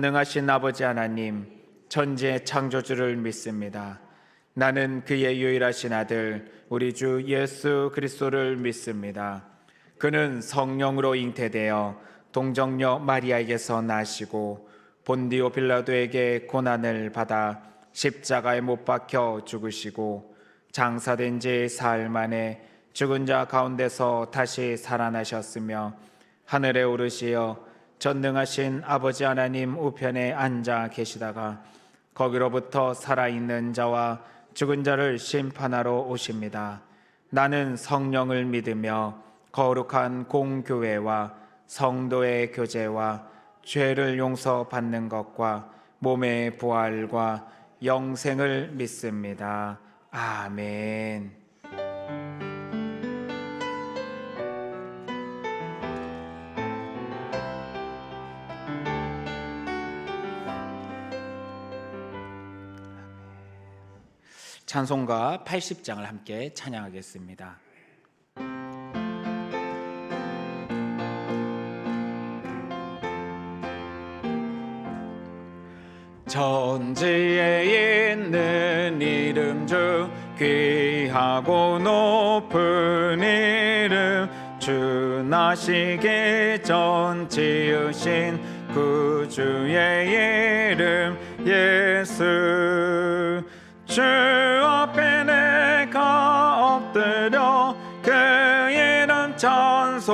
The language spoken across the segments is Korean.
전능하신 아버지 하나님, 천지의 창조주를 믿습니다. 나는 그의 유일하신 아들 우리 주 예수 그리스도를 믿습니다. 그는 성령으로 잉태되어 동정녀 마리아에게서 나시고 본디오 빌라도에게 고난을 받아 십자가에 못 박혀 죽으시고 장사된 지 사흘 만에 죽은 자 가운데서 다시 살아나셨으며 하늘에 오르시어 전능하신 아버지 하나님 우편에 앉아 계시다가 거기로부터 살아있는 자와 죽은 자를 심판하러 오십니다. 나는 성령을 믿으며 거룩한 공교회와 성도의 교제와 죄를 용서받는 것과 몸의 부활과 영생을 믿습니다. 아멘. 찬송가 80장을 함께 찬양하겠습니다. 천지에 있는 이름 중 귀하고 높은 이름, 주 나시기 전 지으신 구주의 이름 예수. 주 앞에 내가 엎드려 그 이름 찬송함은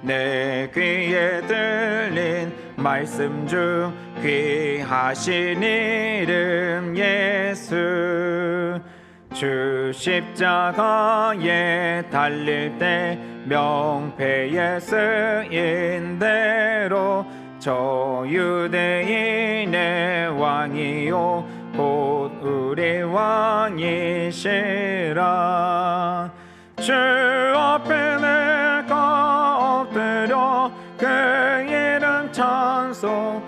내 귀에 들린 말씀 중 귀하신 이름 예수. 주 십자가에 달릴 때 명패에 쓰인 대로 저 유대인의 왕이요 곧 우리 왕이시라. 주 앞에 내가 엎드려 그 이름 찬송함은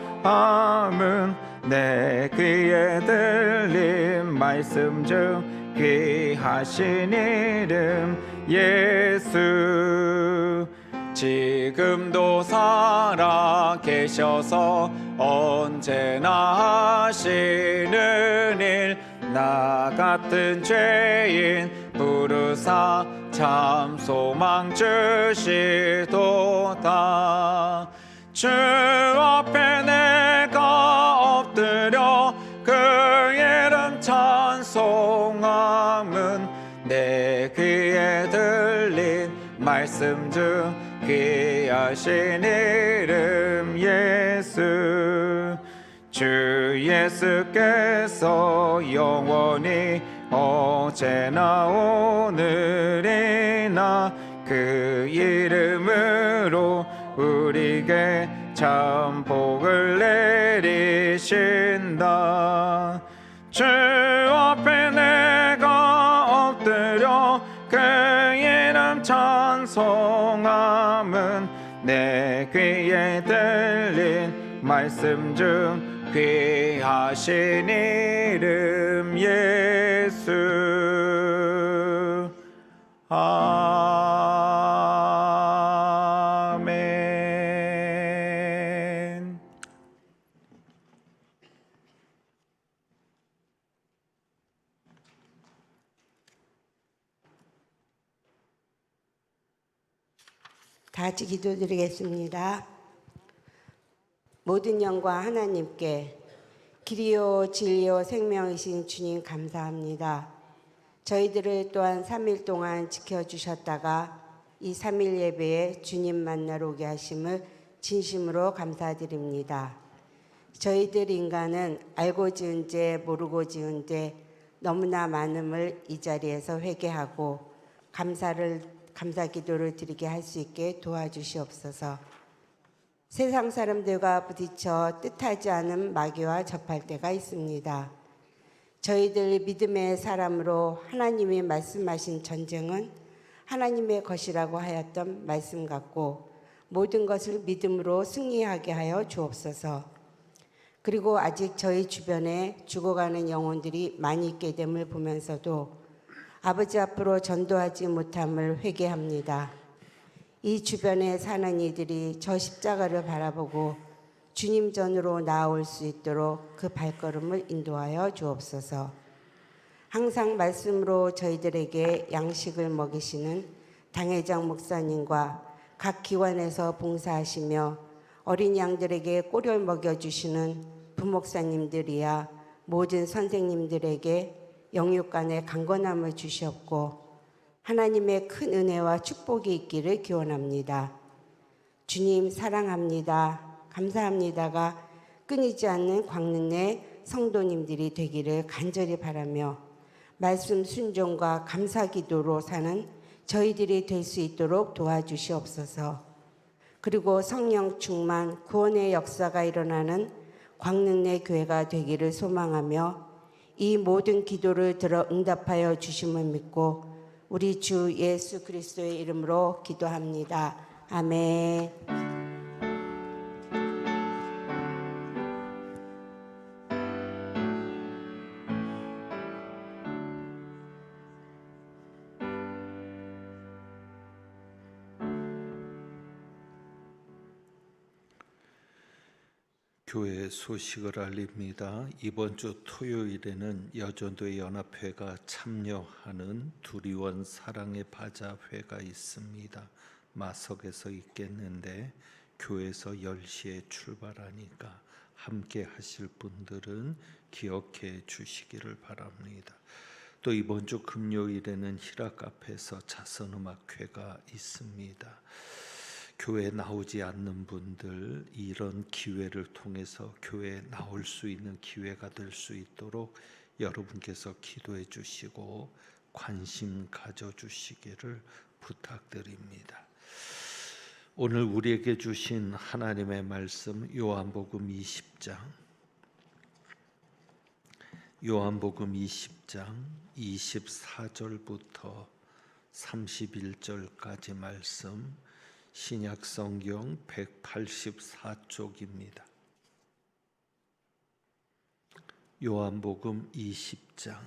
내 귀에 들린 말씀 중 귀하신 이름 예수. 지금도 살아 계셔서 언제나 하시는 일, 나 같은 죄인 부르사 참 소망 주시도다. 주 앞에 내가 엎드려 그 이름 찬송함은 내 귀에 들린 말씀 중 귀하신 이름 예수. 주 예수께서 영원히 어제나 오늘이나 그 이름으로 우리에게 참 복을 내리신다. 주 앞에 내가 엎드려 그 이름 찬송함은 내 귀에 들린 말씀 중 귀하신 이름 예수. 아멘. 다 같이 기도드리겠습니다. 모든 영광 하나님께, 길이요 진리요 생명이신 주님 감사합니다. 저희들을 또한 3일 동안 지켜주셨다가 이 3일 예배에 주님 만나러 오게 하심을 진심으로 감사드립니다. 저희들 인간은 알고 지은 죄 모르고 지은 죄 너무나 많음을 이 자리에서 회개하고 감사 기도를 드리게 할 수 있게 도와주시옵소서. 세상 사람들과 부딪혀 뜻하지 않은 마귀와 접할 때가 있습니다. 저희들 믿음의 사람으로 하나님이 말씀하신 전쟁은 하나님의 것이라고 하였던 말씀 같고 모든 것을 믿음으로 승리하게 하여 주옵소서. 그리고 아직 저희 주변에 죽어가는 영혼들이 많이 있게 됨을 보면서도 아버지 앞으로 전도하지 못함을 회개합니다. 이 주변에 사는 이들이 저 십자가를 바라보고 주님 전으로 나아올 수 있도록 그 발걸음을 인도하여 주옵소서. 항상 말씀으로 저희들에게 양식을 먹이시는 당회장 목사님과 각 기관에서 봉사하시며 어린 양들에게 꼴을 먹여주시는 부목사님들이야 모든 선생님들에게 영육간의 강건함을 주시옵고 하나님의 큰 은혜와 축복이 있기를 기원합니다. 주님 사랑합니다. 감사합니다가 끊이지 않는 광릉의 성도님들이 되기를 간절히 바라며 말씀 순종과 감사 기도로 사는 저희들이 될 수 있도록 도와주시옵소서. 그리고 성령 충만 구원의 역사가 일어나는 광릉내 교회가 되기를 소망하며 이 모든 기도를 들어 응답하여 주심을 믿고 우리 주 예수 그리스도의 이름으로 기도합니다. 아멘. 교회 소식을 알립니다. 이번 주 토요일에는 여전도의 연합회가 참여하는 두리원 사랑의 바자회가 있습니다. 마석에서 있겠는데 교회에서 10시에 출발하니까 함께 하실 분들은 기억해 주시기를 바랍니다. 또 이번 주 금요일에는 희락 앞에서 자선음악회가 있습니다. 교회에 나오지 않는 분들 이런 기회를 통해서 교회에 나올 수 있는 기회가 될 수 있도록 여러분께서 기도해 주시고 관심 가져 주시기를 부탁드립니다. 오늘 우리에게 주신 하나님의 말씀 요한복음 20장 24절부터 31절까지 말씀 신약성경 184쪽입니다. 요한복음 20장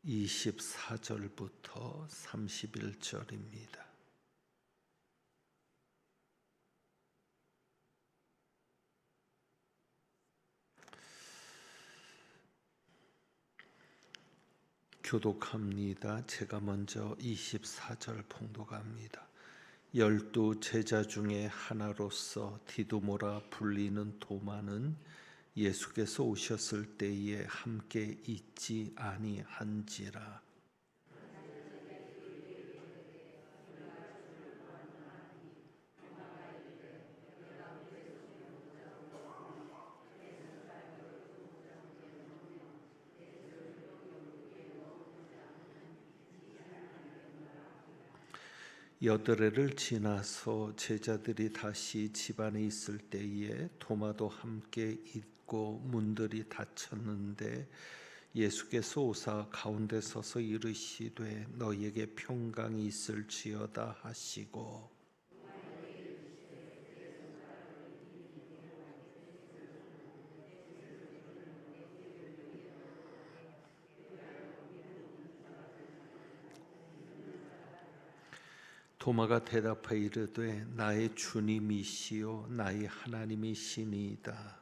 24절부터 31절입니다. 교독합니다. 제가 먼저 24절 봉독합니다. 12 제자 중에 하나로서 디두모라 불리는 도마는 예수께서 오셨을 때에 함께 있지 아니한지라. 여드레를 지나서 제자들이 다시 집안에 있을 때에 도마도 함께 있고 문들이 닫혔는데 예수께서 오사 가운데 서서 이르시되 너희에게 평강이 있을지어다 하시고 도마가 대답하여 이르되 나의 주님이시요 나의 하나님이시니이다.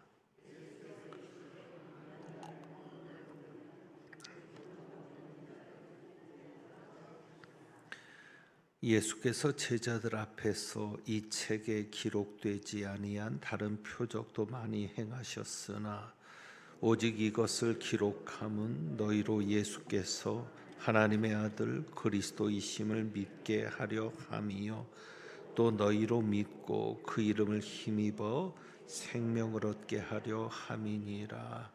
예수께서 제자들 앞에서 이 책에 기록되지 아니한 다른 표적도 많이 행하셨으나 오직 이것을 기록함은 너희로 예수께서 하나님의 아들 그리스도이심을 믿게 하려 함이요 또 너희로 믿고 그 이름을 힘입어 생명을 얻게 하려 함이니라.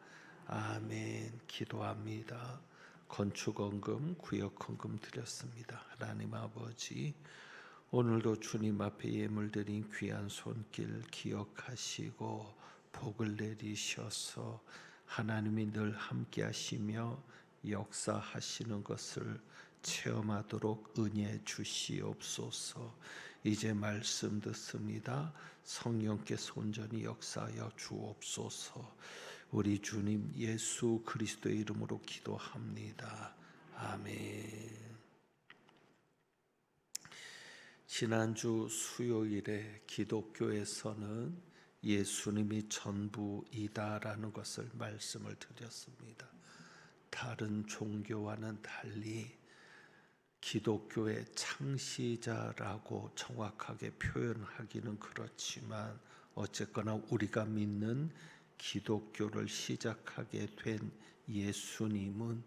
아멘. 기도합니다. 건축헌금, 구역헌금 드렸습니다. 하나님 아버지, 오늘도 주님 앞에 예물 드린 귀한 손길 기억하시고 복을 내리셔서 하나님이 늘 함께 하시며 역사하시는 것을 체험하도록 은혜 주시옵소서. 이제 말씀 듣습니다. 성령께서 온전히 역사하여 주옵소서. 우리 주님 예수 그리스도의 이름으로 기도합니다. 아멘. 지난주 수요일에 기독교에서는 예수님이 전부이다라는 것을 말씀을 드렸습니다. 다른 종교와는 달리 기독교의 창시자라고 정확하게 표현하기는 그렇지만 어쨌거나 우리가 믿는 기독교를 시작하게 된 예수님은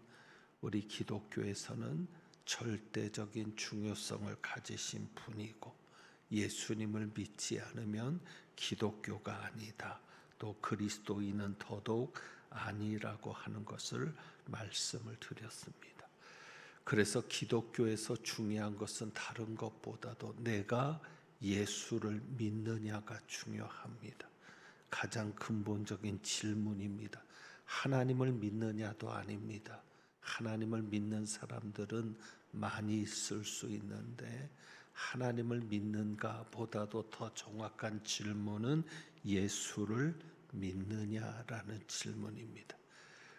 우리 기독교에서는 절대적인 중요성을 가지신 분이고, 예수님을 믿지 않으면 기독교가 아니다, 또 그리스도인은 더더욱 아니라고 하는 것을 말씀을 드렸습니다. 그래서 기독교에서 중요한 것은 다른 것보다도 내가 예수를 믿느냐가 중요합니다. 가장 근본적인 질문입니다. 하나님을 믿느냐도 아닙니다. 하나님을 믿는 사람들은 많이 있을 수 있는데, 하나님을 믿는가 보다도 더 정확한 질문은 예수를 믿느냐라는 질문입니다.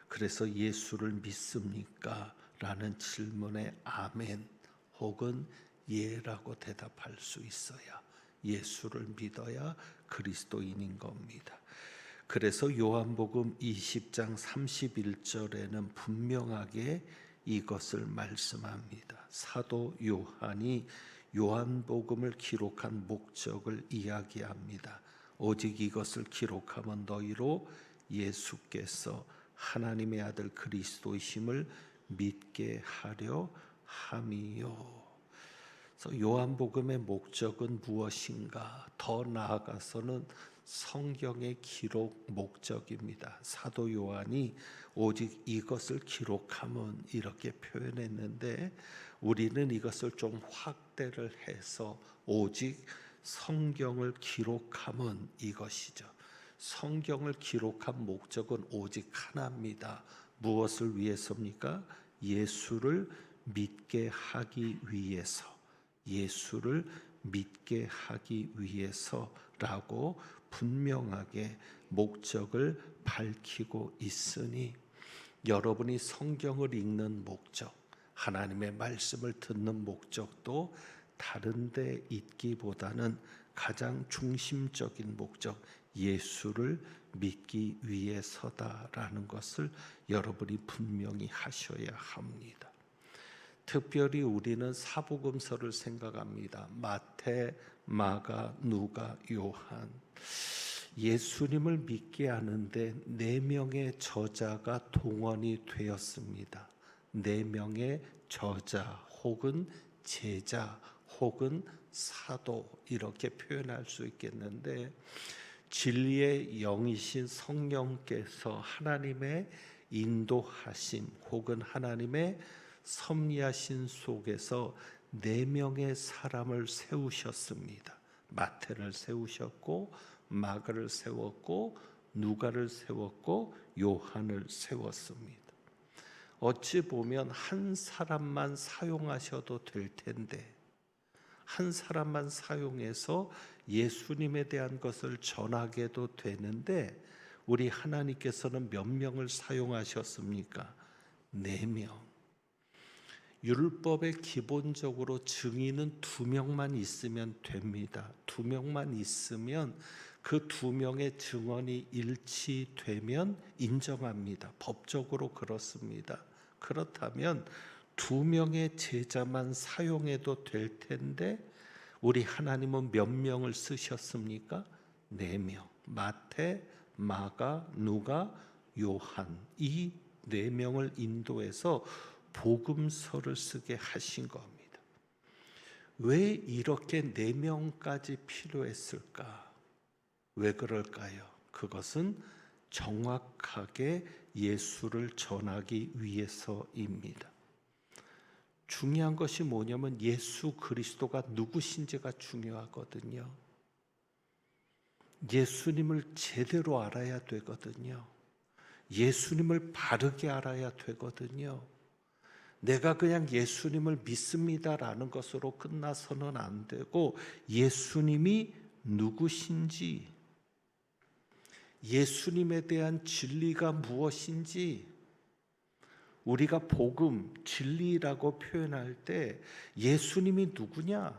그래서 예수를 믿습니까? 라는 질문에 아멘 혹은 예라고 대답할 수 있어야 예수를 믿어야 그리스도인인 겁니다. 그래서 요한복음 20장 31절에는 분명하게 이것을 말씀합니다. 사도 요한이 요한복음을 기록한 목적을 이야기합니다. 오직 이것을 기록하면 너희로 예수께서 하나님의 아들 그리스도이심을 믿게 하려 함이요. 그래서 요한복음의 목적은 무엇인가? 더 나아가서는 성경의 기록 목적입니다. 사도 요한이 오직 이것을 기록하면 이렇게 표현했는데, 우리는 이것을 좀 확대를 해서 오직 성경을 기록하면 이것이죠. 성경을 기록한 목적은 오직 하나입니다. 무엇을 위해서입니까? 예수를 믿게 하기 위해서, 예수를 믿게 하기 위해서라고 분명하게 목적을 밝히고 있으니, 여러분이 성경을 읽는 목적, 하나님의 말씀을 듣는 목적도 다른 데 있기보다는 가장 중심적인 목적, 예수를 믿기 위해서다라는 것을 여러분이 분명히 하셔야 합니다. 특별히 우리는 사복음서를 생각합니다. 마태, 마가, 누가, 요한. 예수님을 믿게 하는데 4명의 저자가 동원이 되었습니다. 4명의 저자 혹은 제자 혹은 사도, 이렇게 표현할 수 있겠는데, 진리의 영이신 성령께서 하나님의 인도하심 혹은 하나님의 섭리하신 속에서 4명의 사람을 세우셨습니다. 마태를 세우셨고, 마가를 세웠고, 누가를 세웠고, 요한을 세웠습니다. 어찌 보면 한 사람만 사용하셔도 될 텐데, 한 사람만 사용해서 예수님에 대한 것을 전하게도 되는데, 우리 하나님께서는 몇 명을 사용하셨습니까? 4명. 율법의 기본적으로 증인은 2명만 있으면 됩니다. 2명만 있으면 그 2명의 증언이 일치되면 인정합니다. 법적으로 그렇습니다. 그렇다면 2명의 제자만 사용해도 될 텐데, 우리 하나님은 몇 명을 쓰셨습니까? 4명. 마태, 마가, 누가, 요한, 이 4명을 인도해서 복음서를 쓰게 하신 겁니다. 왜 이렇게 4명까지 필요했을까? 왜 그럴까요? 그것은 정확하게 예수를 전하기 위해서입니다. 중요한 것이 뭐냐면 예수 그리스도가 누구신지가 중요하거든요. 예수님을 제대로 알아야 되거든요. 예수님을 바르게 알아야 되거든요. 내가 그냥 예수님을 믿습니다라는 것으로 끝나서는 안 되고, 예수님이 누구신지, 예수님에 대한 진리가 무엇인지, 우리가 복음, 진리라고 표현할 때 예수님이 누구냐?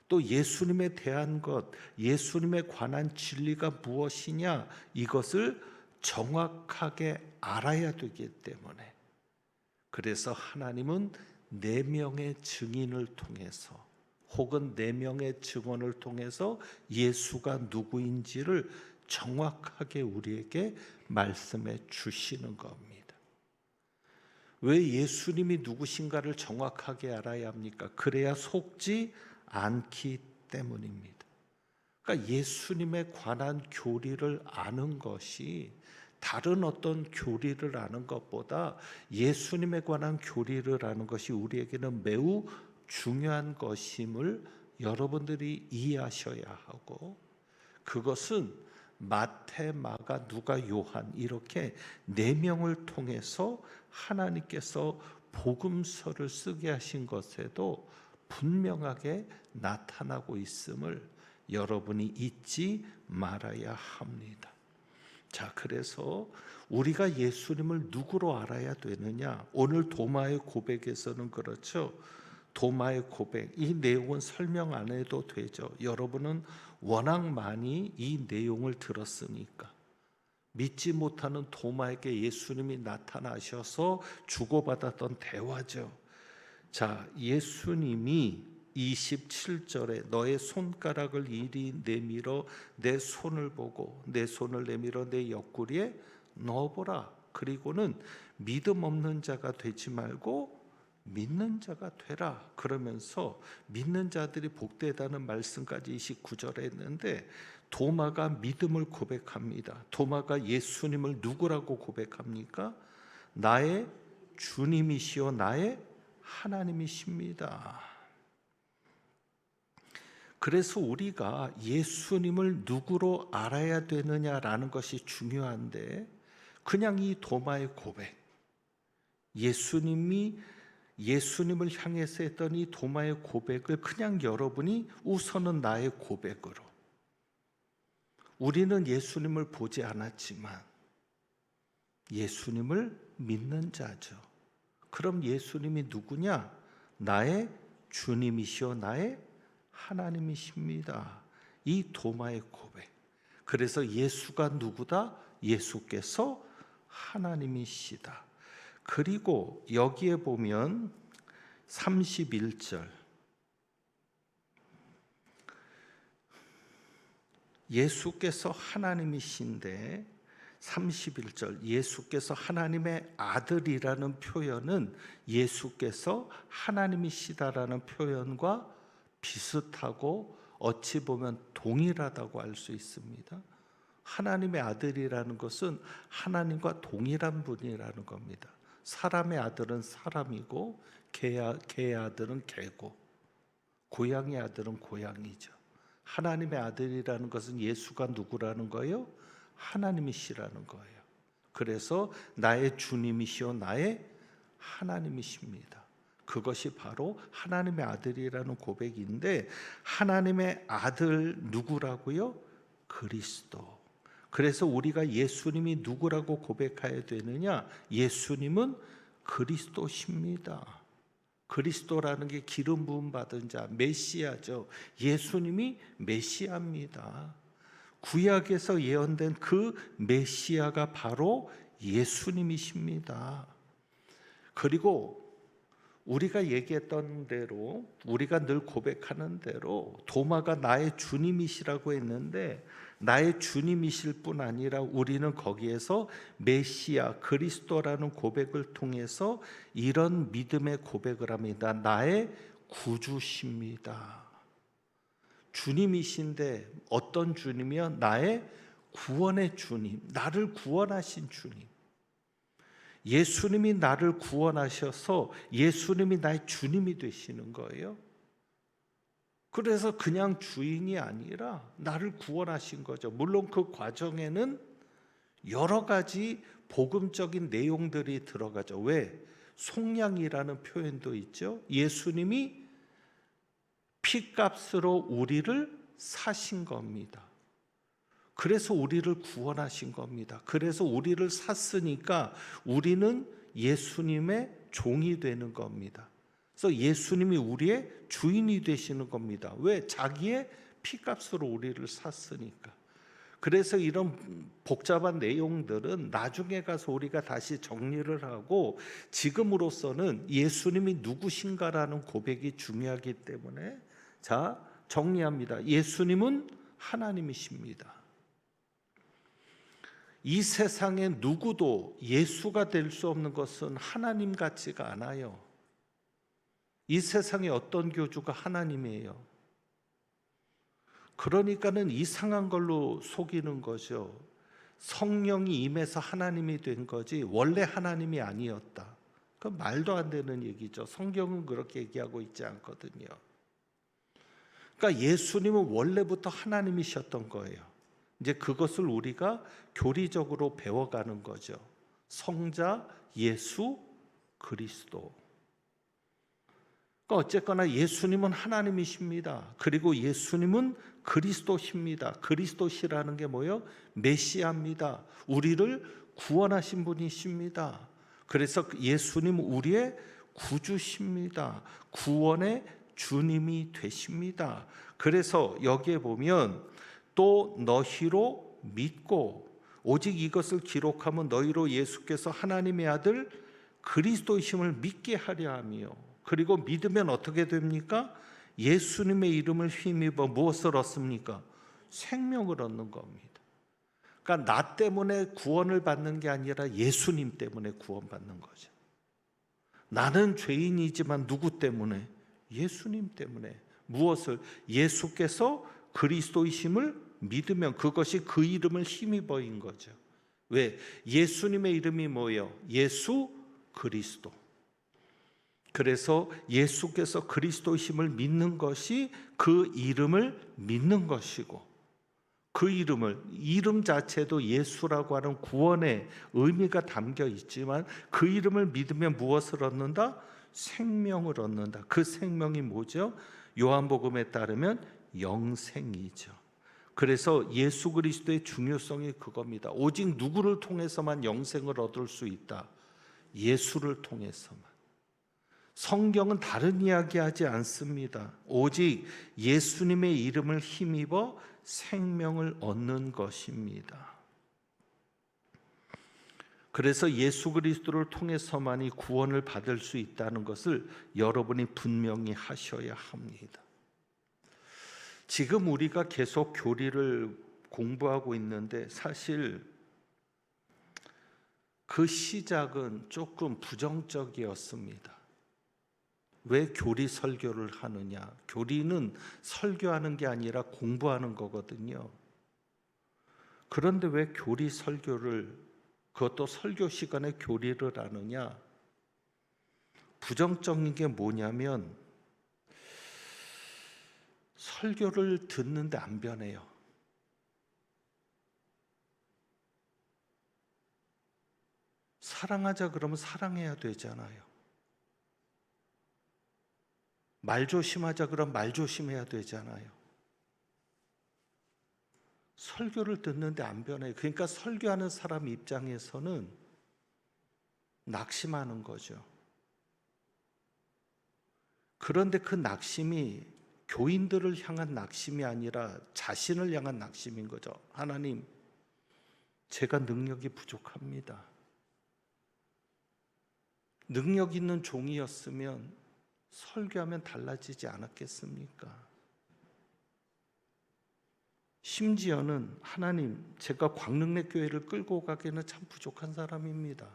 또 예수님에 대한 것, 예수님에 관한 진리가 무엇이냐, 이것을 정확하게 알아야 되기 때문에, 그래서 하나님은 4명의 증인을 통해서 혹은 4명의 증언을 통해서 예수가 누구인지를 정확하게 우리에게 말씀해 주시는 겁니다. 왜 예수님이 누구신가를 정확하게 알아야 합니까? 그래야 속지 않기 때문입니다. 그러니까 예수님에 관한 교리를 아는 것이, 다른 어떤 교리를 아는 것보다 예수님에 관한 교리를 아는 것이 우리에게는 매우 중요한 것임을 여러분들이 이해하셔야 하고, 그것은 마태, 마가, 누가, 요한 이렇게 4명을 통해서 하나님께서 복음서를 쓰게 하신 것에도 분명하게 나타나고 있음을 여러분이 잊지 말아야 합니다. 자, 그래서 우리가 예수님을 누구로 알아야 되느냐? 오늘 도마의 고백에서는 그렇죠. 도마의 고백, 이 내용은 설명 안 해도 되죠. 여러분은 워낙 많이 이 내용을 들었으니까. 믿지 못하는 도마에게 예수님이 나타나셔서 주고받았던 대화죠. 자, 예수님이 27절에 너의 손가락을 이리 내밀어 내 손을 보고 내 손을 내밀어 내 옆구리에 넣어보라. 그리고는 믿음 없는 자가 되지 말고 믿는 자가 되라. 그러면서 믿는 자들이 복되다는 말씀까지 29절에 했는데, 도마가 믿음을 고백합니다. 도마가 예수님을 누구라고 고백합니까? 나의 주님이시오 나의 하나님이십니다. 그래서 우리가 예수님을 누구로 알아야 되느냐라는 것이 중요한데, 그냥 이 도마의 고백, 예수님을 향해서 했던 이 도마의 고백을 그냥 여러분이 우선은 나의 고백으로, 우리는 예수님을 보지 않았지만 예수님을 믿는 자죠. 그럼 예수님이 누구냐? 나의 주님이시오 나의 하나님이십니다. 이 도마의 고백. 그래서 예수가 누구다? 예수께서 하나님이시다. 그리고 여기에 보면 31절, 예수께서 하나님이신데 31절, 예수께서 하나님의 아들이라는 표현은 예수께서 하나님이시다라는 표현과 비슷하고 어찌 보면 동일하다고 알 수 있습니다. 하나님의 아들이라는 것은 하나님과 동일한 분이라는 겁니다. 사람의 아들은 사람이고 개의 아들은 개고 고양이의 아들은 고양이죠. 하나님의 아들이라는 것은 예수가 누구라는 거예요? 하나님이시라는 거예요. 그래서 나의 주님이시오 나의 하나님이십니다. 그것이 바로 하나님의 아들이라는 고백인데, 하나님의 아들 누구라고요? 그리스도. 그래서 우리가 예수님이 누구라고 고백해야 되느냐? 예수님은 그리스도십니다. 그리스도라는 게 기름 부음 받은 자, 메시아죠. 예수님이 메시아입니다. 구약에서 예언된 그 메시아가 바로 예수님이십니다. 그리고 우리가 얘기했던 대로, 우리가 늘 고백하는 대로 도마가 나의 주님이시라고 했는데, 나의 주님이실 뿐 아니라 우리는 거기에서 메시아 그리스도라는 고백을 통해서 이런 믿음의 고백을 합니다. 나의 구주십니다. 주님이신데 어떤 주님이요? 나의 구원의 주님, 나를 구원하신 주님. 예수님이 나를 구원하셔서 예수님이 나의 주님이 되시는 거예요. 그래서 그냥 주인이 아니라 나를 구원하신 거죠. 물론 그 과정에는 여러 가지 복음적인 내용들이 들어가죠. 왜? 속량이라는 표현도 있죠. 예수님이 피값으로 우리를 사신 겁니다. 그래서 우리를 구원하신 겁니다. 그래서 우리를 샀으니까 우리는 예수님의 종이 되는 겁니다. 그래서 예수님이 우리의 주인이 되시는 겁니다. 왜? 자기의 피값으로 우리를 샀으니까. 그래서 이런 복잡한 내용들은 나중에 가서 우리가 다시 정리를 하고, 지금으로서는 예수님이 누구신가라는 고백이 중요하기 때문에, 자, 정리합니다. 예수님은 하나님이십니다. 이 세상에 누구도 예수가 될 수 없는 것은 하나님 같지가 않아요. 이 세상에 어떤 교주가 하나님이에요? 그러니까는 이상한 걸로 속이는 거죠. 성령이 임해서 하나님이 된 거지 원래 하나님이 아니었다. 그 말도 안 되는 얘기죠. 성경은 그렇게 얘기하고 있지 않거든요. 그러니까 예수님은 원래부터 하나님이셨던 거예요. 이제 그것을 우리가 교리적으로 배워가는 거죠. 성자 예수 그리스도. 그러니까 어쨌거나 예수님은 하나님이십니다. 그리고 예수님은 그리스도십니다. 그리스도시라는 게 뭐예요? 메시아입니다. 우리를 구원하신 분이십니다. 그래서 예수님은 우리의 구주십니다. 구원의 주님이 되십니다. 그래서 여기에 보면 또 너희로 믿고 오직 이것을 기록하면 너희로 예수께서 하나님의 아들 그리스도이심을 믿게 하려 하며, 그리고 믿으면 어떻게 됩니까? 예수님의 이름을 힘입어 무엇을 얻습니까? 생명을 얻는 겁니다. 그러니까 나 때문에 구원을 받는 게 아니라 예수님 때문에 구원받는 거죠. 나는 죄인이지만 누구 때문에? 예수님 때문에. 무엇을? 예수께서 그리스도이심을 믿으면 그것이 그 이름을 힘입어인 거죠. 왜? 예수님의 이름이 뭐예요? 예수 그리스도. 그래서 예수께서 그리스도이심을 믿는 것이 그 이름을 믿는 것이고, 그 이름 자체도 예수라고 하는 구원의 의미가 담겨 있지만 그 이름을 믿으면 무엇을 얻는다? 생명을 얻는다. 그 생명이 뭐죠? 요한복음에 따르면 영생이죠. 그래서 예수 그리스도의 중요성이 그겁니다. 오직 누구를 통해서만 영생을 얻을 수 있다? 예수를 통해서만. 성경은 다른 이야기하지 않습니다. 오직 예수님의 이름을 힘입어 생명을 얻는 것입니다. 그래서 예수 그리스도를 통해서만이 구원을 받을 수 있다는 것을 여러분이 분명히 하셔야 합니다. 지금 우리가 계속 교리를 공부하고 있는데 사실 그 시작은 조금 부정적이었습니다. 왜 교리 설교를 하느냐? 교리는 설교하는 게 아니라 공부하는 거거든요. 그런데 왜 교리 설교를, 그것도 설교 시간에 교리를 하느냐? 부정적인 게 뭐냐면 설교를 듣는데 안 변해요. 사랑하자 그러면 사랑해야 되잖아요. 말 조심하자 그러면 말 조심해야 되잖아요. 설교를 듣는데 안 변해요. 그러니까 설교하는 사람 입장에서는 낙심하는 거죠. 그런데 그 낙심이 교인들을 향한 낙심이 아니라 자신을 향한 낙심인 거죠. 하나님, 제가 능력이 부족합니다. 능력 있는 종이었으면 설교하면 달라지지 않았겠습니까? 심지어는 하나님, 제가 광릉내 교회를 끌고 가기에는 참 부족한 사람입니다.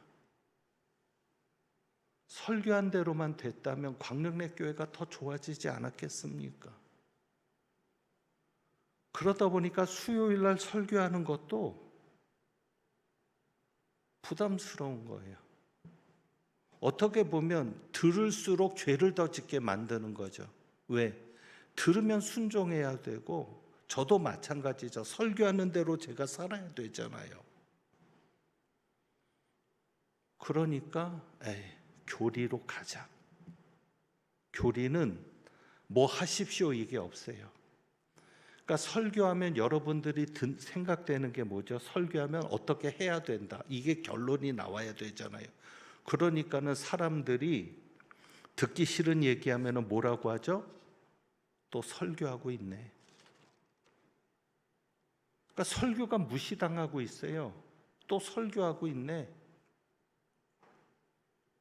설교한 대로만 됐다면 광릉내 교회가 더 좋아지지 않았겠습니까? 그러다 보니까 수요일 날 설교하는 것도 부담스러운 거예요. 어떻게 보면 들을수록 죄를 더 짓게 만드는 거죠. 왜? 들으면 순종해야 되고, 저도 마찬가지죠. 설교하는 대로 제가 살아야 되잖아요. 그러니까 교리로 가자. 교리는 뭐 하십시오 이게 없어요. 그러니까 설교하면 여러분들이 생각되는 게 뭐죠? 설교하면 어떻게 해야 된다. 이게 결론이 나와야 되잖아요. 그러니까는 사람들이 듣기 싫은 얘기하면 뭐라고 하죠? 또 설교하고 있네. 그러니까 설교가 무시당하고 있어요. 또 설교하고 있네.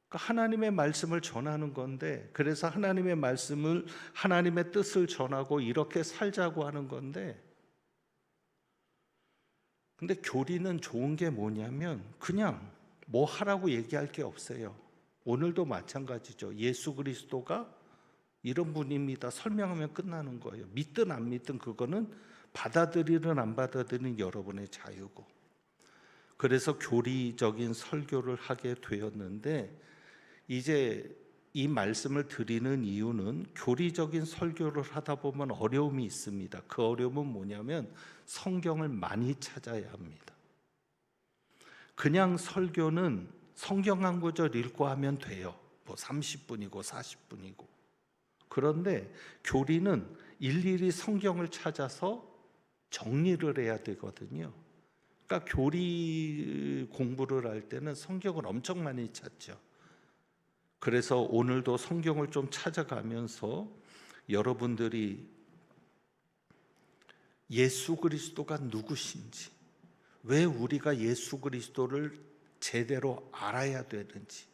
그러니까 하나님의 말씀을 전하는 건데, 그래서 하나님의 말씀을, 하나님의 뜻을 전하고 이렇게 살자고 하는 건데, 근데 교리는 좋은 게 뭐냐면 그냥 뭐 하라고 얘기할 게 없어요. 오늘도 마찬가지죠. 예수 그리스도가 이런 분입니다. 설명하면 끝나는 거예요. 믿든 안 믿든 그거는 받아들이든 안 받아들이는 여러분의 자유고. 그래서 교리적인 설교를 하게 되었는데, 이제 이 말씀을 드리는 이유는 교리적인 설교를 하다 보면 어려움이 있습니다. 그 어려움은 뭐냐면 성경을 많이 찾아야 합니다. 그냥 설교는 성경 한 구절 읽고 하면 돼요. 뭐 30분이고 40분이고. 그런데 교리는 일일이 성경을 찾아서 정리를 해야 되거든요. 그러니까 교리 공부를 할 때는 성경을 엄청 많이 찾죠. 그래서 오늘도 성경을 좀 찾아가면서 여러분들이 예수 그리스도가 누구신지, 왜 우리가 예수 그리스도를 제대로 알아야 되는지,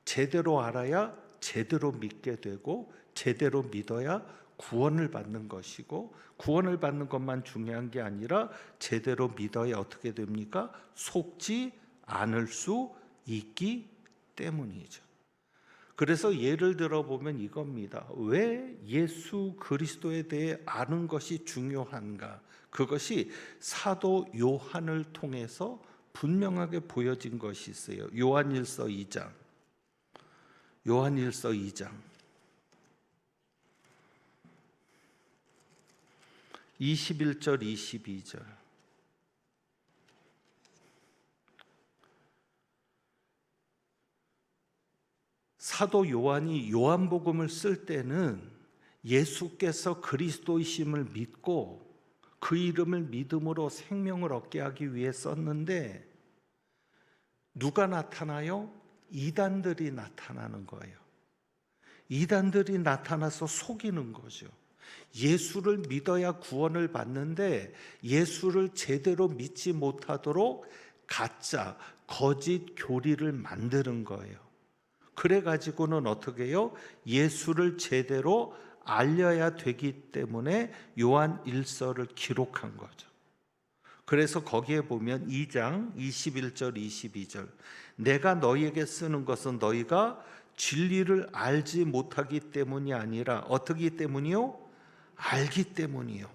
제대로 알아야 제대로 믿게 되고, 제대로 믿어야 구원을 받는 것이고, 구원을 받는 것만 중요한 게 아니라 제대로 믿어야 어떻게 됩니까? 속지 않을 수 있기 때문이죠. 그래서 예를 들어 보면 이겁니다. 왜 예수 그리스도에 대해 아는 것이 중요한가? 그것이 사도 요한을 통해서 분명하게 보여진 것이 있어요. 요한일서 2장. 요한일서 2장 21절 22절. 사도 요한이 요한복음을 쓸 때는 예수께서 그리스도이심을 믿고 그 이름을 믿음으로 생명을 얻게 하기 위해 썼는데, 누가 나타나요? 이단들이 나타나는 거예요. 이단들이 나타나서 속이는 거죠. 예수를 믿어야 구원을 받는데 예수를 제대로 믿지 못하도록 가짜, 거짓 교리를 만드는 거예요. 그래가지고는 어떻게 해요? 예수를 제대로 알려야 되기 때문에 요한 1서를 기록한 거죠. 그래서 거기에 보면 2장 21절 22절, 내가 너희에게 쓰는 것은 너희가 진리를 알지 못하기 때문이 아니라 어떻기 때문이요? 알기 때문이요.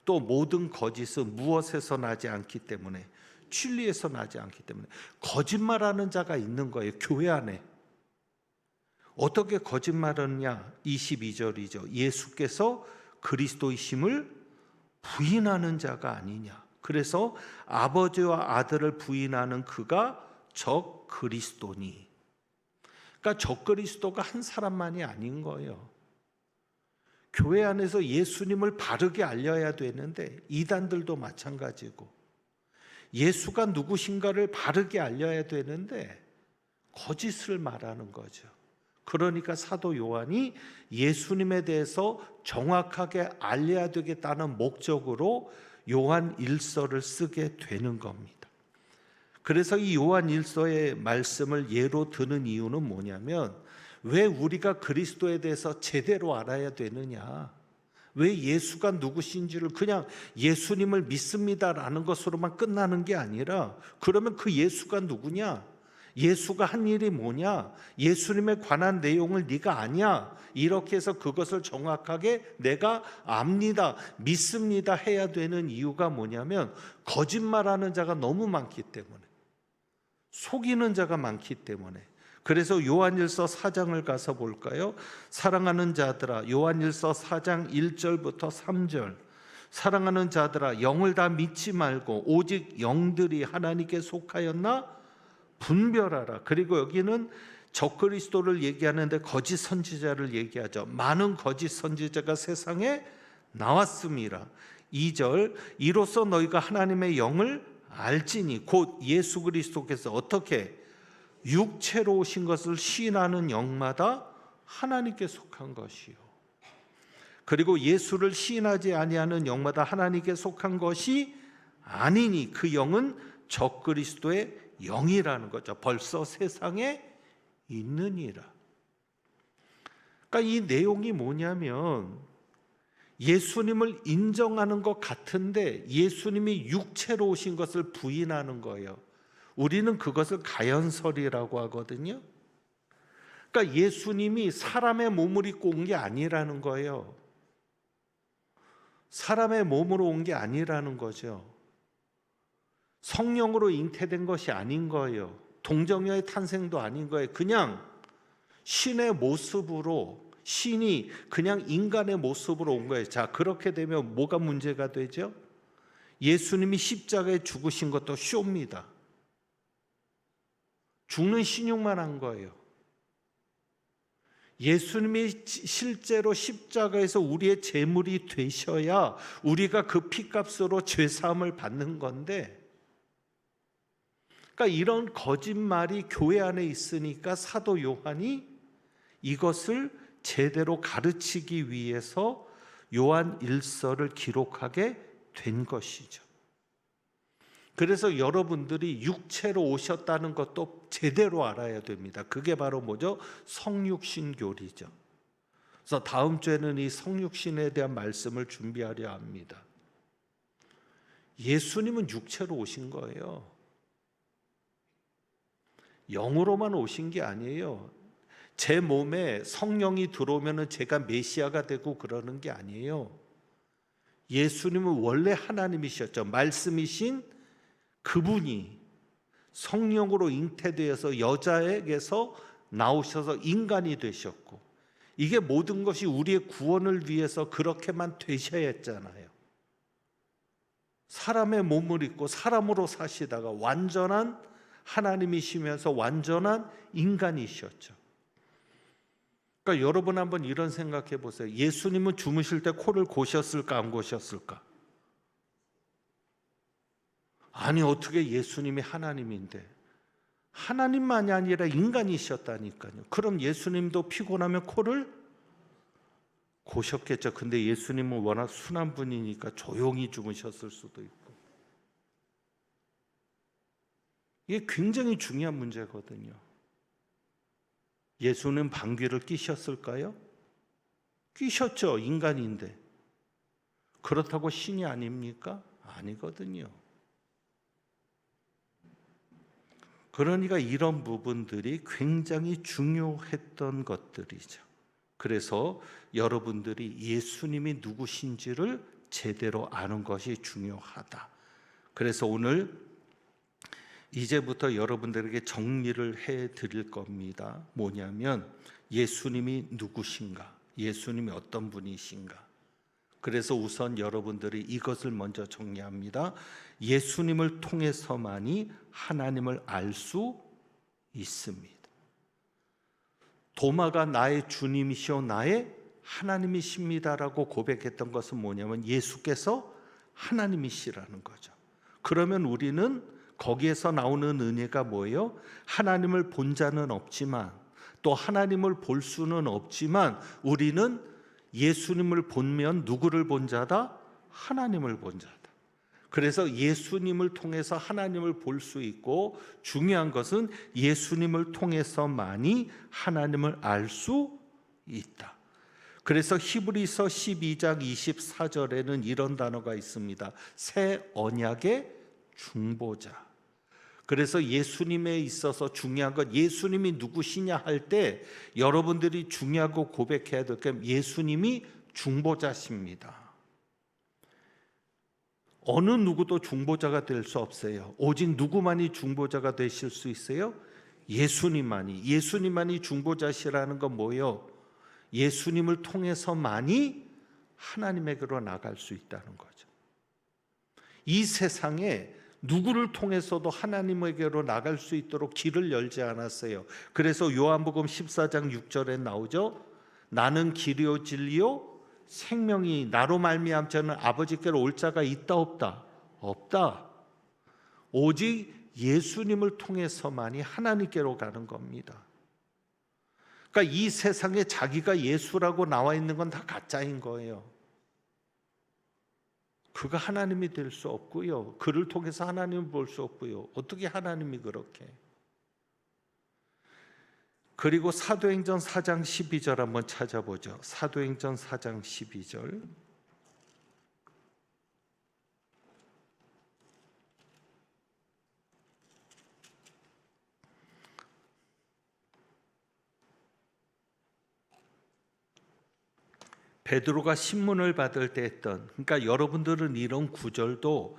또 모든 거짓은 무엇에서 나지 않기 때문에? 진리에서 나지 않기 때문에. 거짓말하는 자가 있는 거예요. 교회 안에. 어떻게 거짓말하느냐? 22절이죠. 예수께서 그리스도이심을 부인하는 자가 아니냐. 그래서 아버지와 아들을 부인하는 그가 적 그리스도니. 그러니까 적 그리스도가 한 사람만이 아닌 거예요. 교회 안에서 예수님을 바르게 알려야 되는데 이단들도 마찬가지고, 예수가 누구신가를 바르게 알려야 되는데 거짓을 말하는 거죠. 그러니까 사도 요한이 예수님에 대해서 정확하게 알려야 되겠다는 목적으로 요한 1서를 쓰게 되는 겁니다. 그래서 이 요한 1서의 말씀을 예로 드는 이유는 뭐냐면, 왜 우리가 그리스도에 대해서 제대로 알아야 되느냐, 왜 예수가 누구신지를 그냥 예수님을 믿습니다라는 것으로만 끝나는 게 아니라, 그러면 그 예수가 누구냐, 예수가 한 일이 뭐냐, 예수님에 관한 내용을 네가 아냐, 이렇게 해서 그것을 정확하게 내가 압니다, 믿습니다 해야 되는 이유가 뭐냐면, 거짓말하는 자가 너무 많기 때문에, 속이는 자가 많기 때문에. 그래서 요한일서 4장을 가서 볼까요? 사랑하는 자들아, 요한일서 4장 1절부터 3절. 사랑하는 자들아, 영을 다 믿지 말고 오직 영들이 하나님께 속하였나 분별하라. 그리고 여기는 적그리스도를 얘기하는데 거짓 선지자를 얘기하죠. 많은 거짓 선지자가 세상에 나왔습니다. 2절, 이로써 너희가 하나님의 영을 알지니, 곧 예수 그리스도께서 어떻게 육체로 오신 것을 시인하는 영마다 하나님께 속한 것이요. 그리고 예수를 시인하지 아니하는 영마다 하나님께 속한 것이 아니니 그 영은 적그리스도의 영이라는 거죠. 벌써 세상에 있느니라. 그러니까 이 내용이 뭐냐면 예수님을 인정하는 것 같은데 예수님이 육체로 오신 것을 부인하는 거예요. 우리는 그것을 가연설이라고 하거든요. 그러니까 예수님이 사람의 몸을 입고 온 게 아니라는 거예요. 사람의 몸으로 온 게 아니라는 거죠. 성령으로 잉태된 것이 아닌 거예요. 동정녀의 탄생도 아닌 거예요. 그냥 신의 모습으로, 신이 그냥 인간의 모습으로 온 거예요. 자, 그렇게 되면 뭐가 문제가 되죠? 예수님이 십자가에 죽으신 것도 쇼입니다. 죽는 신용만 한 거예요. 예수님이 실제로 십자가에서 우리의 제물이 되셔야 우리가 그 피값으로 죄사함을 받는 건데, 그러니까 이런 거짓말이 교회 안에 있으니까 사도 요한이 이것을 제대로 가르치기 위해서 요한 1서를 기록하게 된 것이죠. 그래서 여러분들이 육체로 오셨다는 것도 제대로 알아야 됩니다. 그게 바로 뭐죠? 성육신교리죠. 그래서 다음 주에는 이 성육신에 대한 말씀을 준비하려 합니다. 예수님은 육체로 오신 거예요. 영으로만 오신 게 아니에요. 제 몸에 성령이 들어오면 제가 메시아가 되고 그러는 게 아니에요. 예수님은 원래 하나님이셨죠. 말씀이신 그분이 성령으로 잉태되어서 여자에게서 나오셔서 인간이 되셨고, 이게 모든 것이 우리의 구원을 위해서 그렇게만 되셔야 했잖아요. 사람의 몸을 입고 사람으로 사시다가 완전한 하나님이시면서 완전한 인간이셨죠. 그러니까 여러분 한번 이런 생각해 보세요. 예수님은 주무실 때 코를 고셨을까 안 고셨을까? 아니, 어떻게 예수님이 하나님인데? 하나님만이 아니라 인간이셨다니까요. 그럼 예수님도 피곤하면 코를 고셨겠죠. 근데 예수님은 워낙 순한 분이니까 조용히 주무셨을 수도 있고. 이게 굉장히 중요한 문제거든요. 예수는 방귀를 뀌셨을까요? 뀌셨죠. 인간인데. 그렇다고 신이 아닙니까? 아니거든요. 그러니까 이런 부분들이 굉장히 중요했던 것들이죠. 그래서 여러분들이 예수님이 누구신지를 제대로 아는 것이 중요하다. 그래서 오늘 이제부터 여러분들에게 정리를 해 드릴 겁니다. 뭐냐면 예수님이 누구신가? 예수님이 어떤 분이신가? 그래서 우선 여러분들이 이것을 먼저 정리합니다. 예수님을 통해서만이 하나님을 알 수 있습니다. 도마가 나의 주님이시오 나의 하나님이십니다라고 고백했던 것은 뭐냐면 예수께서 하나님이시라는 거죠. 그러면 우리는 거기에서 나오는 은혜가 뭐예요? 하나님을 본 자는 없지만, 또 하나님을 볼 수는 없지만 우리는 예수님을 보면 누구를 본 자다? 하나님을 본 자다. 그래서 예수님을 통해서 하나님을 볼 수 있고, 중요한 것은 예수님을 통해서만이 하나님을 알 수 있다. 그래서 히브리서 12장 24절에는 이런 단어가 있습니다. 새 언약의 중보자. 그래서 예수님에 있어서 중요한 건 예수님이 누구시냐 할 때 여러분들이 중요하고 고백해야 될 게 예수님이 중보자십니다. 어느 누구도 중보자가 될 수 없어요. 오직 누구만이 중보자가 되실 수 있어요? 예수님만이. 예수님만이 중보자시라는 건 뭐예요? 예수님을 통해서만이 하나님에게로 나갈 수 있다는 거죠. 이 세상에 누구를 통해서도 하나님에게로 나갈 수 있도록 길을 열지 않았어요. 그래서 요한복음 14장 6절에 나오죠. 나는 길이요 진리요 생명이 나로 말미암지 저는 아버지께로 올 자가 있다 없다? 없다. 오직 예수님을 통해서만이 하나님께로 가는 겁니다. 그러니까 이 세상에 자기가 예수라고 나와 있는 건 다 가짜인 거예요. 그가 하나님이 될 수 없고요. 그를 통해서 하나님을 볼 수 없고요. 어떻게 하나님이 그렇게. 그리고 사도행전 4장 12절 한번 찾아보죠. 사도행전 4장 12절. 베드로가 신문을 받을 때 했던, 그러니까 여러분들은 이런 구절도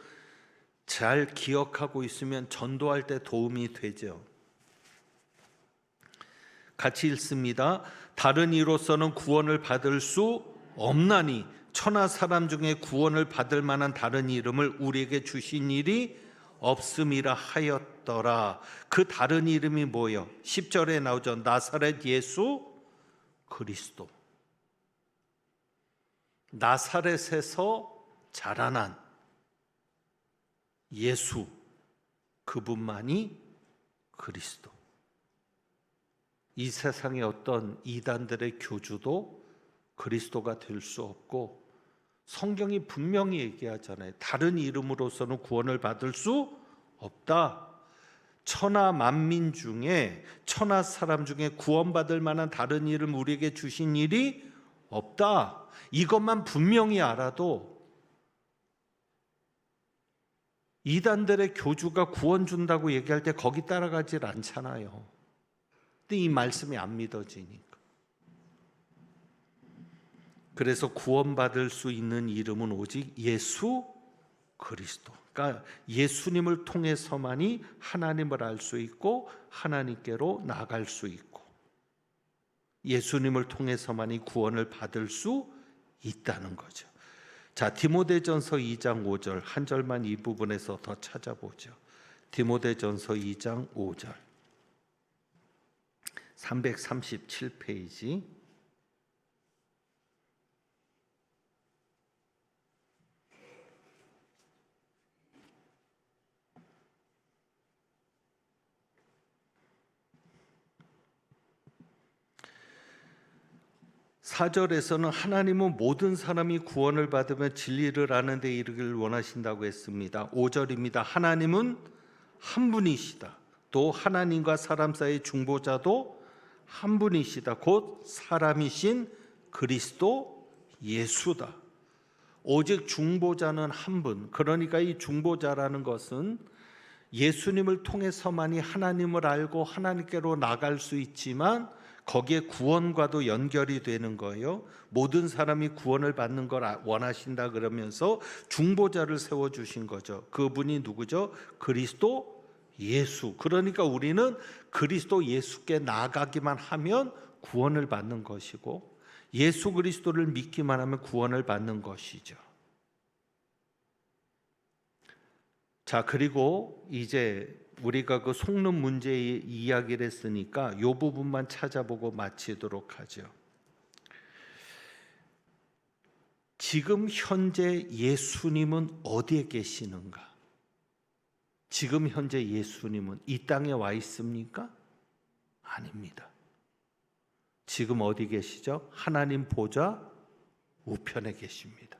잘 기억하고 있으면 전도할 때 도움이 되죠. 같이 읽습니다. 다른 이로서는 구원을 받을 수 없나니 천하 사람 중에 구원을 받을 만한 다른 이름을 우리에게 주신 일이 없음이라 하였더라. 그 다른 이름이 뭐예요? 10절에 나오죠. 나사렛 예수 그리스도. 나사렛에서 자라난 예수, 그분만이 그리스도. 이 세상의 어떤 이단들의 교주도 그리스도가 될 수 없고, 성경이 분명히 얘기하잖아요. 다른 이름으로서는 구원을 받을 수 없다. 천하 만민 중에, 천하 사람 중에 구원받을 만한 다른 이름 우리에게 주신 일이 없다. 이것만 분명히 알아도 이단들의 교주가 구원 준다고 얘기할 때 거기 따라가질 않잖아요. 근데 이 말씀이 안 믿어지니까. 그래서 구원받을 수 있는 이름은 오직 예수 그리스도. 그러니까 예수님을 통해서만이 하나님을 알 수 있고 하나님께로 나갈 수 있고, 예수님을 통해서만이 구원을 받을 수 있다는 거죠. 자, 디모데전서 2장 5절 한 절만 이 부분에서 더 찾아보죠. 디모데전서 2장 5절 337페이지. 사절에서는 하나님은 모든 사람이 구원을 받으며 진리를 아는 데 이르기를 원하신다고 했습니다. 5절입니다. 하나님은 한 분이시다. 또 하나님과 사람 사이의 중보자도 한 분이시다. 곧 사람이신 그리스도 예수다. 오직 중보자는 한 분. 그러니까 이 중보자라는 것은 예수님을 통해서만이 하나님을 알고 하나님께로 나갈 수 있지만 거기에 구원과도 연결이 되는 거예요. 모든 사람이 구원을 받는 걸 원하신다 그러면서 중보자를 세워주신 거죠. 그분이 누구죠? 그리스도 예수. 그러니까 우리는 그리스도 예수께 나아가기만 하면 구원을 받는 것이고, 예수 그리스도를 믿기만 하면 구원을 받는 것이죠. 자, 그리고 이제 우리가 그 속는 문제의 이야기를 했으니까 이 부분만 찾아보고 마치도록 하죠. 지금 현재 예수님은 어디에 계시는가? 지금 현재 예수님은 이 땅에 와 있습니까? 아닙니다. 지금 어디 계시죠? 하나님 보좌 우편에 계십니다.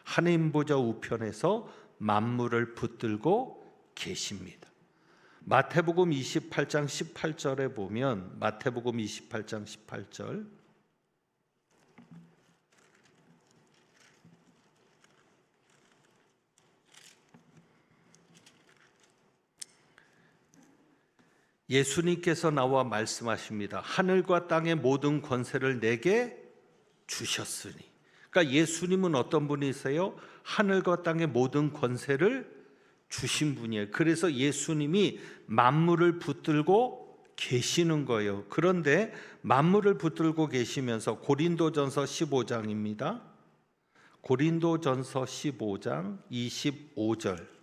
하나님 보좌 우편에서 만물을 붙들고 계십니다. 마태복음 28장 18절에 보면, 마태복음 28장 18절 예수님께서 나와 말씀하십니다. 하늘과 땅의 모든 권세를 내게 주셨으니. 그러니까 예수님은 어떤 분이세요? 하늘과 땅의 모든 권세를 주신 분이에요. 그래서 예수님이 만물을 붙들고 계시는 거예요. 그런데 만물을 붙들고 계시면서 고린도전서 15장입니다. 고린도전서 15장 25절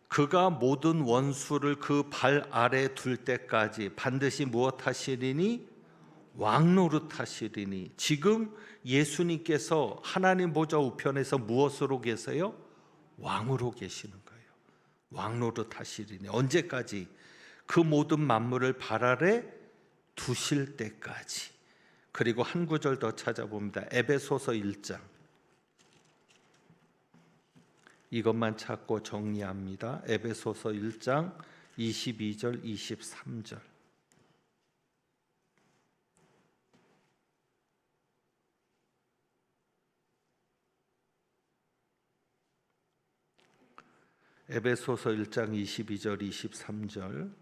그가 모든 원수를 그 발 아래 둘 때까지 반드시 무엇 하시리니? 왕노릇하시리니. 지금 예수님께서 하나님 보좌 우편에서 무엇으로 계세요? 왕으로 계시는 거예요. 왕노릇하시리니. 언제까지? 그 모든 만물을 발 아래 두실 때까지. 그리고 한 구절 더 찾아봅니다. 에베소서 1장. 이것만 찾고 정리합니다. 에베소서 1장 22절 23절. 에베소서 1장 22절 23절.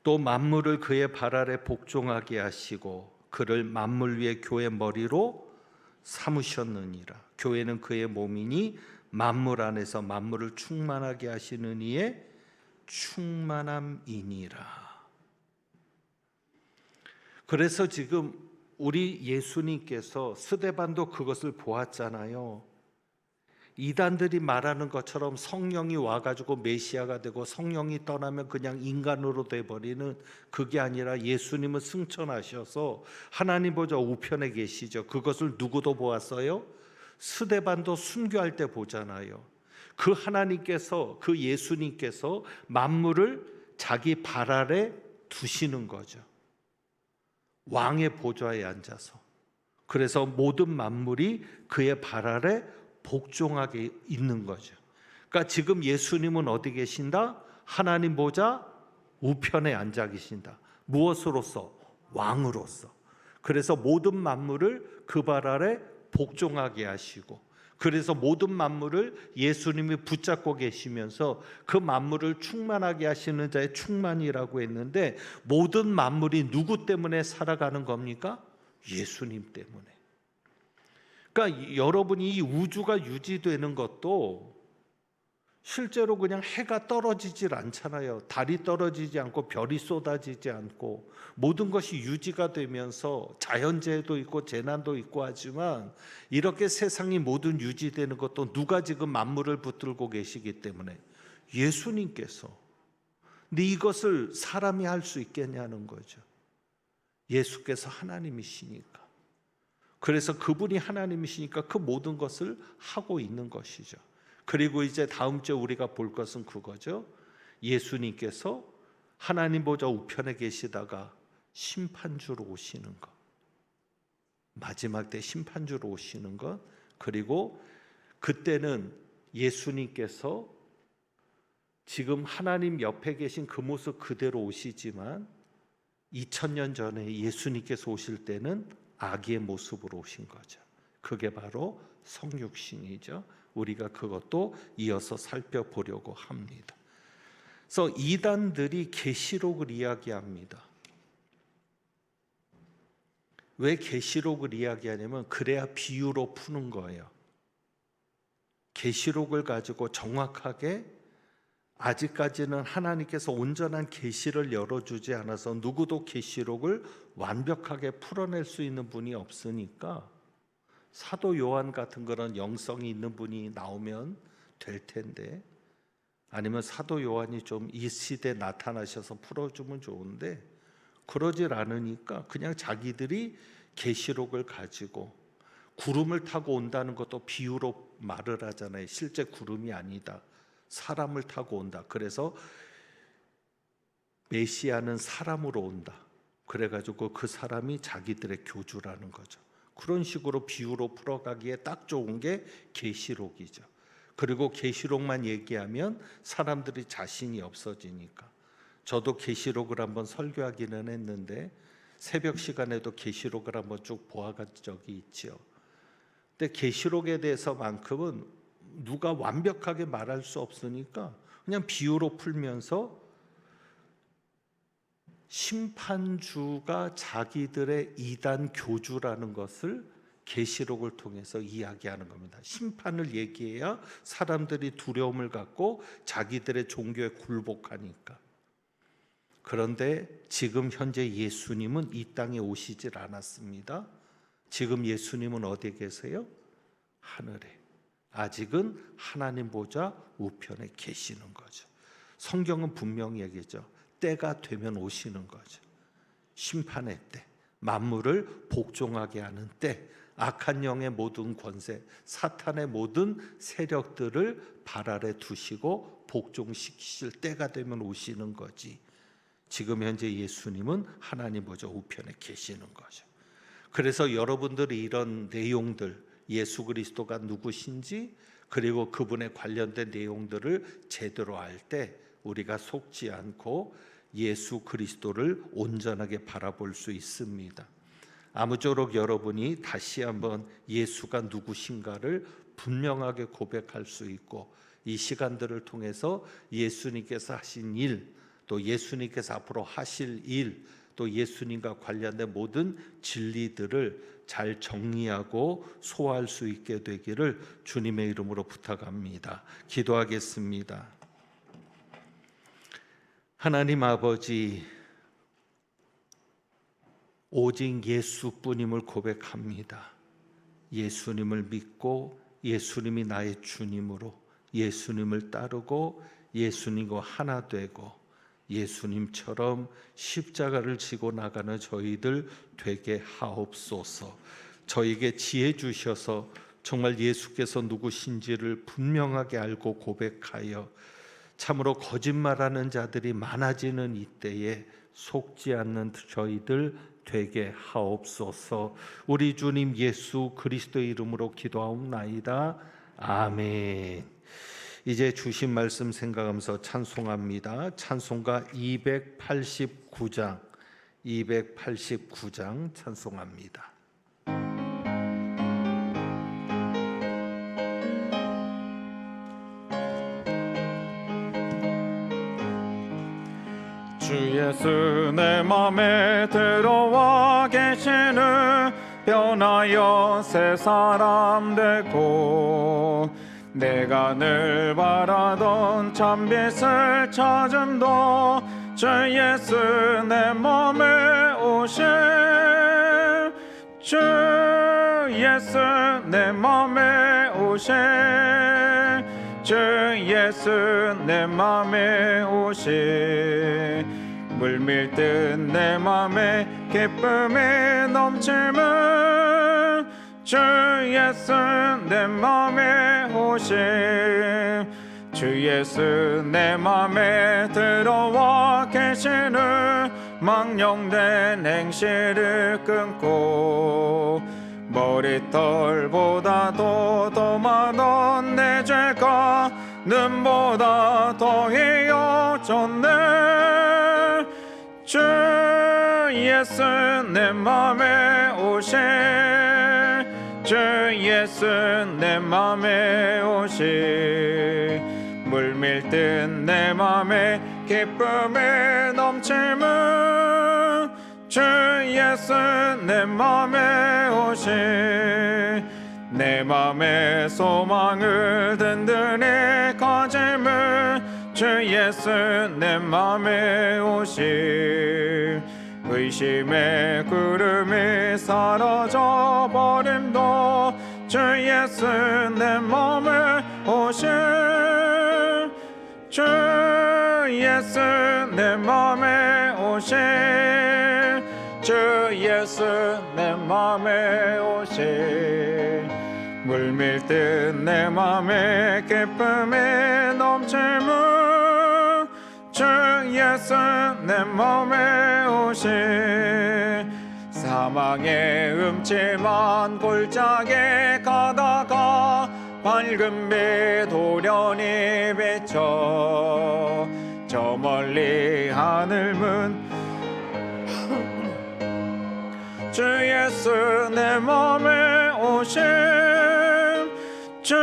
또 만물을 그의 발 아래 복종하게 하시고 그를 만물 위에 교회 머리로 삼으셨느니라. 교회는 그의 몸이니 만물 안에서 만물을 충만하게 하시는 이의 충만함이니라. 그래서 지금 우리 예수님께서 스데반도 그것을 보았잖아요. 이단들이 말하는 것처럼 성령이 와가지고 메시아가 되고 성령이 떠나면 그냥 인간으로 돼버리는, 그게 아니라 예수님은 승천하셔서 하나님 보좌 우편에 계시죠. 그것을 누구도 보았어요? 스데반도 순교할 때 보잖아요. 그 하나님께서, 그 예수님께서 만물을 자기 발 아래 두시는 거죠. 왕의 보좌에 앉아서. 그래서 모든 만물이 그의 발 아래 복종하게 있는 거죠. 그러니까 지금 예수님은 어디 계신다? 하나님 보좌 우편에 앉아 계신다. 무엇으로서? 왕으로서. 그래서 모든 만물을 그 발 아래 복종하게 하시고, 그래서 모든 만물을 예수님이 붙잡고 계시면서 그 만물을 충만하게 하시는 자의 충만이라고 했는데, 모든 만물이 누구 때문에 살아가는 겁니까? 예수님 때문에. 그러니까 여러분이 이 우주가 유지되는 것도 실제로 그냥 해가 떨어지질 않잖아요. 달이 떨어지지 않고 별이 쏟아지지 않고 모든 것이 유지가 되면서 자연재해도 있고 재난도 있고 하지만, 이렇게 세상이 모든 유지되는 것도 누가 지금 만물을 붙들고 계시기 때문에? 예수님께서. 근데 이것을 사람이 할 수 있겠냐는 거죠. 예수께서 하나님이시니까. 그래서 그분이 하나님이시니까 그 모든 것을 하고 있는 것이죠. 그리고 이제 다음 주에 우리가 볼 것은 그거죠. 예수님께서 하나님 보좌 우편에 계시다가 심판주로 오시는 것, 마지막 때 심판주로 오시는 것. 그리고 그때는 예수님께서 지금 하나님 옆에 계신 그 모습 그대로 오시지만 2000년 전에 예수님께서 오실 때는 아기의 모습으로 오신 거죠. 그게 바로 성육신이죠. 우리가 그것도 이어서 살펴보려고 합니다. 그래서 이단들이 계시록을 이야기합니다. 왜 계시록을 이야기하냐면 그래야 비유로 푸는 거예요. 계시록을 가지고 정확하게, 아직까지는 하나님께서 온전한 계시를 열어주지 않아서 누구도 계시록을 완벽하게 풀어낼 수 있는 분이 없으니까 사도 요한 같은 그런 영성이 있는 분이 나오면 될 텐데, 아니면 사도 요한이 좀 이 시대에 나타나셔서 풀어주면 좋은데 그러질 않으니까 그냥 자기들이 계시록을 가지고, 구름을 타고 온다는 것도 비유로 말을 하잖아요. 실제 구름이 아니다, 사람을 타고 온다. 그래서 메시아는 사람으로 온다. 그래가지고 그 사람이 자기들의 교주라는 거죠. 그런 식으로 비유로 풀어가기에 딱 좋은 게 계시록이죠. 그리고 계시록만 얘기하면 사람들이 자신이 없어지니까. 저도 계시록을 한번 설교하기는 했는데 새벽 시간에도 계시록을 한번 쭉 보아간 적이 있죠. 근데 계시록에 대해서만큼은 누가 완벽하게 말할 수 없으니까 그냥 비유로 풀면서 심판주가 자기들의 이단 교주라는 것을 계시록을 통해서 이야기하는 겁니다. 심판을 얘기해야 사람들이 두려움을 갖고 자기들의 종교에 굴복하니까. 그런데 지금 현재 예수님은 이 땅에 오시질 않았습니다. 지금 예수님은 어디에 계세요? 하늘에. 아직은 하나님 보좌 우편에 계시는 거죠. 성경은 분명히 얘기죠. 때가 되면 오시는 거죠. 심판의 때, 만물을 복종하게 하는 때, 악한 영의 모든 권세, 사탄의 모든 세력들을 발 아래 두시고 복종시키실 때가 되면 오시는 거지. 지금 현재 예수님은 하나님 보좌 우편에 계시는 거죠. 그래서 여러분들이 이런 내용들, 예수 그리스도가 누구신지 그리고 그분에 관련된 내용들을 제대로 알 때 우리가 속지 않고 예수 그리스도를 온전하게 바라볼 수 있습니다. 아무쪼록 여러분이 다시 한번 예수가 누구신가를 분명하게 고백할 수 있고, 이 시간들을 통해서 예수님께서 하신 일, 또 예수님께서 앞으로 하실 일, 또 예수님과 관련된 모든 진리들을 잘 정리하고 소화할 수 있게 되기를 주님의 이름으로 부탁합니다. 기도하겠습니다. 하나님 아버지, 오직 예수뿐임을 고백합니다. 예수님을 믿고 예수님이 나의 주님으로 예수님을 따르고 예수님과 하나 되고 예수님처럼 십자가를 지고 나가는 저희들 되게 하옵소서. 저에게 지혜 주셔서 정말 예수께서 누구신지를 분명하게 알고 고백하여 참으로 거짓말하는 자들이 많아지는 이때에 속지 않는 저희들 되게 하옵소서. 우리 주님 예수 그리스도의 이름으로 기도하옵나이다. 아멘. 이제 주신 말씀 생각하면서 찬송합니다. 찬송가 289장 찬송합니다. 주 예수 내 맘에 들어와 계시는 변하여 새 사람 되고 내가 늘 바라던 참빛을 찾음도 주 예수 내 맘에 오심 주 예수 내 맘에 오심 주 예수 내 맘에 오심 물밀듯 내 맘에 기쁨이 넘치면 주 예수 내 맘에 오심 주 예수 내 맘에 들어와 계시는 망령된 행실을 끊고 머리털보다도 더 많은 내 죄가 눈보다 더 희어졌네 주 예수 내 맘에 오심 주 예수 내 맘에 오심 물밀듯 내 맘에 기쁨이 넘치면 주 예수 내 맘에 오심 내 맘의 소망을 든든히 가짐을 주 예수 내 맘에 오심 의심의 구름이 사라져 버림도 주 예수 내 맘에 오심 주 예수 내 맘에 오심 주 예수 내 맘에 오심 물밀듯 내 맘에 기쁨이 넘치면 주 예수 내 맘에 오심 사망의 음침한 골짜기에 가다가 밝은 빛 도련히 비쳐 저 멀리 하늘문 주 예수 내 맘에 오심 주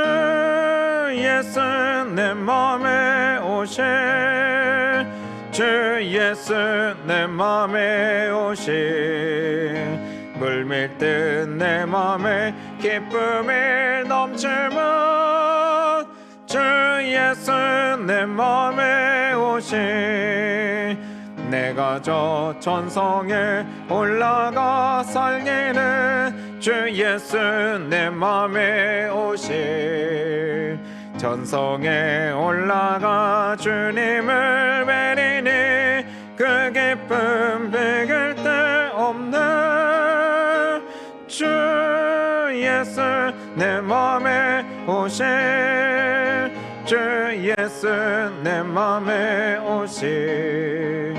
예수 내 맘에 오심 주 예수 내 맘에 오심 물밀듯 내 맘에 기쁨이 넘치면 주 예수 내 맘에 오심 내가 저 천성에 올라가 살기는 주 예수 내 맘에 오심 천성에 올라가 주님을 뵈리니 그 기쁨 비길 때 내 맘에 오실 주 예수 내 맘에 오실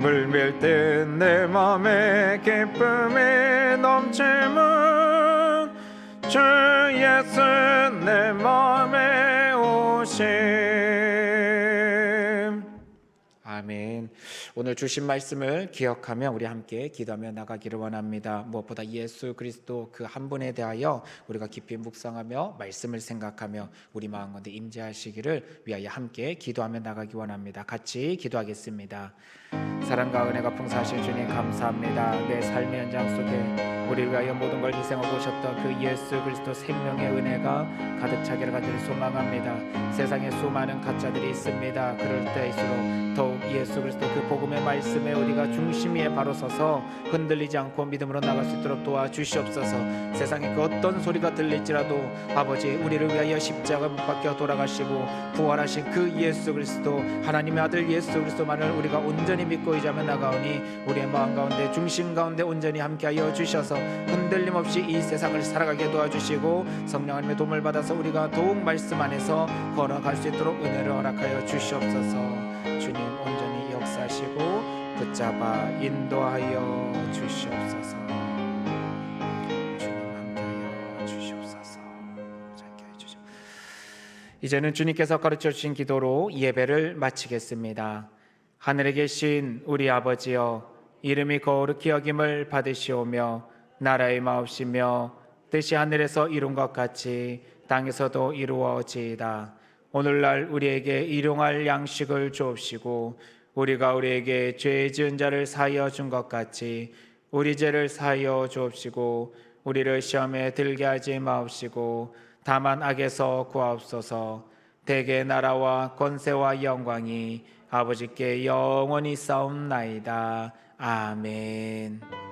물밀 때 내 맘에 기쁨이 넘치는 주 예수 내 맘에 오심. 아멘. 오늘 주신 말씀을 기억하며 우리 함께 기도하며 나가기를 원합니다. 무엇보다 예수 그리스도 그 한 분에 대하여 우리가 깊이 묵상하며 말씀을 생각하며 우리 마음 가운데 임재하시기를 위하여 함께 기도하며 나가기 원합니다. 같이 기도하겠습니다. 사랑과 은혜가 풍성하신 주님 감사합니다. 내 삶의 현장 속에 우리를 위하여 모든 걸 희생하고 오셨던 그 예수 그리스도 생명의 은혜가 가득 차기를 간절히 소망합니다. 세상에 수많은 가짜들이 있습니다. 그럴 때일수록 더욱 예수 그리스도 그 복음의 말씀에 우리가 중심 위에 바로 서서 흔들리지 않고 믿음으로 나갈 수 있도록 도와주시옵소서. 세상에 그 어떤 소리가 들릴지라도 아버지 우리를 위하여 십자가 못 박혀 돌아가시고 부활하신 그 예수 그리스도 하나님의 아들 예수 그리스도만을 우리가 온전히 믿고 의지하며 나가오니 우리의 마음 가운데 중심 가운데 온전히 함께하여 주셔서 흔들림 없이 이 세상을 살아가게 도와주시고 성령 하나님의 도움을 받아서 우리가 더욱 말씀 안에서 걸어갈 수 있도록 은혜를 허락하여 주시옵소서. 주님 온전히 역사하시고 붙잡아 인도하여 주시옵소서. 주님 함께하여 주시옵소서. 함께하여 주시옵소서. 이제는 주님께서 가르쳐 주신 기도로 예배를 마치겠습니다. 하늘에 계신 우리 아버지여, 이름이 거룩히 여김을 받으시오며 나라의 마옵시며 뜻이 하늘에서 이룬 것 같이 땅에서도 이루어지이다. 오늘날 우리에게 일용할 양식을 주옵시고 우리가 우리에게 죄 지은 자를 사하여 준 것 같이 우리 죄를 사하여 주옵시고 우리를 시험에 들게 하지 마옵시고 다만 악에서 구하옵소서. 대개 나라와 권세와 영광이 아버지께 영원히 싸움나이다. 아멘.